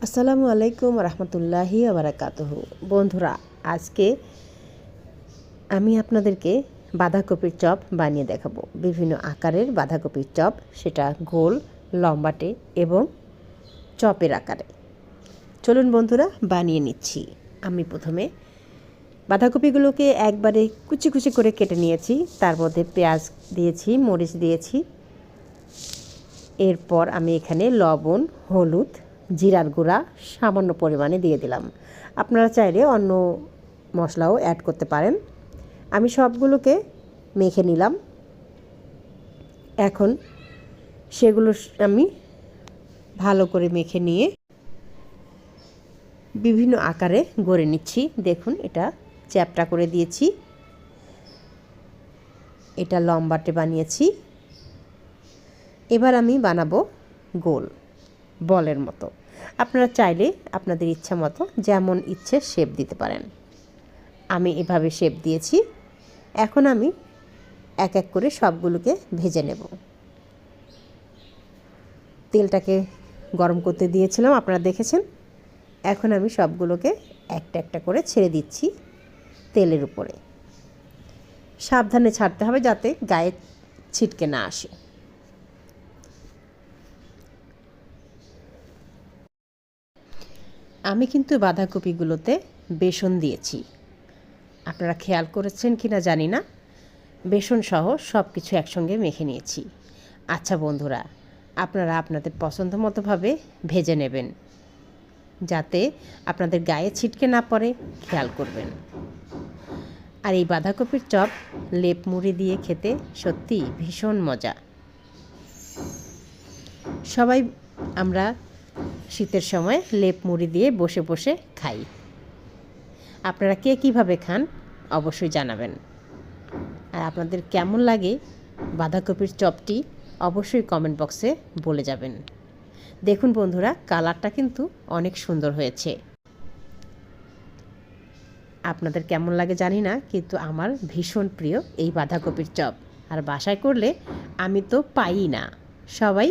আসসালামু আলাইকুম রহমতুল্লাহি বারাকাতুহু। বন্ধুরা, আজকে আমি আপনাদেরকে বাঁধাকপির চপ বানিয়ে দেখাবো। বিভিন্ন আকারের বাঁধাকপির চপ, সেটা গোল, লম্বাটে এবং চপের আকারে। চলুন বন্ধুরা, বানিয়ে নিচ্ছি। আমি প্রথমে বাঁধাকপিগুলোকে একবারে কুচি কুচি করে কেটে নিয়েছি। তার মধ্যে পেঁয়াজ দিয়েছি, মরিচ দিয়েছি। এরপর আমি এখানে লবণ, হলুদ, জিরার গুঁড়া সামান্য পরিমাণে দিয়ে দিলাম। আপনারা চাইলে অন্য মশলাও অ্যাড করতে পারেন। আমি সবগুলোকে মেখে নিলাম। এখন সেগুলো আমি ভালো করে মেখে নিয়ে বিভিন্ন আকারে গড়ে নিচ্ছি। দেখুন, এটা চ্যাপ্টা করে দিয়েছি, এটা লম্বাটে বানিয়েছি। এবার আমি বানাবো গোল, বলের মতো। আপনারা চাইলে আপনাদের ইচ্ছা মতো যেমন ইচ্ছে শেপ দিতে পারেন। আমি এভাবে শেপ দিয়েছি। এখন আমি এক এক করে সবগুলোকে ভেজে নেব। তেলটাকে গরম করতে দিয়েছিলাম, আপনারা দেখেছেন। এখন আমি সবগুলোকে একটা একটা করে ছেড়ে দিচ্ছি তেলের উপরে। সাবধানে ছাড়তে হবে যাতে গায়ে ছিটকে না আসে। আমি কিন্তু বাঁধাকপিগুলোতে বেসন দিয়েছি। আপনারা খেয়াল করেছেন কি না জানি না, বেসন সহ সব কিছু একসঙ্গে মেখে নিয়েছি। আচ্ছা বন্ধুরা, আপনারা আপনাদের পছন্দ মতোভাবে ভেজে নেবেন, যাতে আপনাদের গায়ে ছিটকে না পড়ে, খেয়াল করবেন। আর এই বাঁধাকপির চপ লেপ মুড়ি দিয়ে খেতে সত্যি ভীষণ মজা। সবাই আমরা শীতের সময় লেপ মুড়ি দিয়ে বসে বসে খাই। আপনারা কে কীভাবে খান অবশ্যই জানাবেন। আর আপনাদের কেমন লাগে বাঁধাকপির চপটি অবশ্যই কমেন্ট বক্সে বলে যাবেন। দেখুন বন্ধুরা, কালারটা কিন্তু অনেক সুন্দর হয়েছে। আপনাদের কেমন লাগে জানি না, কিন্তু আমার ভীষণ প্রিয় এই বাঁধাকপির চপ। আর বাসায় করলে আমি তো পাই না। সবাই